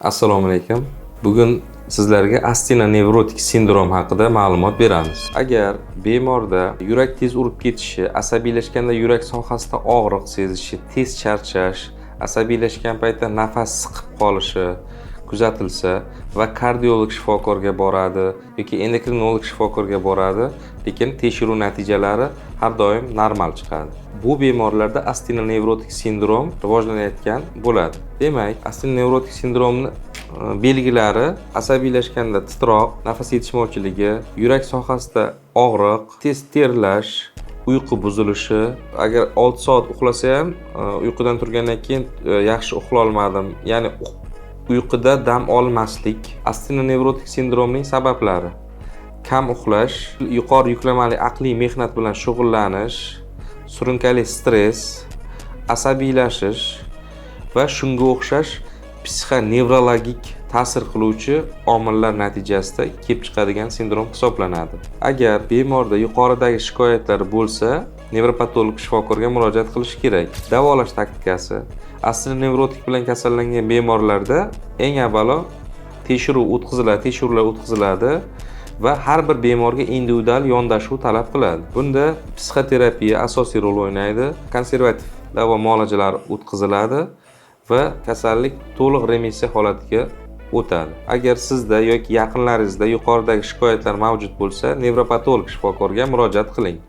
Assalomu alaykum. Bugun sizlarga astena nevrotik sindrom haqida ma'lumot beramiz. Agar bemorda yurak tez urib ketishi, asabiylashganda yurak sohasida og'riq sezishi, tez charchash, asabiylashgan paytda nafas siqib qolishi kuzatilsa va kardiolog shifokorga boradi yoki endokrinolog shifokorga boradi, lekin tekshiruv natijalari har doim normal chiqadi. Bu bemorlarda astena nevrotik sindrom rivojlanayotgan bo'ladi. Demak, astena nevrotik sindromni belgilari asabiylashganda titroq, nafas yetishmovchiligi, yurak sohasida og'riq, tez terlash, uyqu buzilishi, agar 6 soat uxlasa ham uyqudan turgandan keyin yaxshi uxlay olmadim, ya'ni uyquda dam olmaslik. Astena nevrotik sindromning sabablari: kam uxlash, yuqori yuklamali aqliy mehnat bilan shug'ullanish, surunkali stress, asabiylashish va shunga o'xshash psixonevrologik ta'sir qiluvchi omillar natijasida kelib chiqadigan sindrom hisoblanadi. Agar bemorda yuqoridagi shikoyatlar bo'lsa, nevropatolog shifokorga murojaat qilish kerak. Davolash taktikasi: astena nevrotik bilan kasallangan bemorlarda eng avvalo tekshiruvlar o'tkaziladi va har bir bemorga individual yondashuv talab qiladi. Bunda psixoterapiya asosiy rol o'ynaydi, konservativ davo muolajalari o'tkaziladi va kasallik to'liq remissiya holatiga o'tadi. Agar sizda yoki yaqinlaringizda yuqoridagi shikoyatlar mavjud bo'lsa, nevropatolog shifokorga murojaat qiling.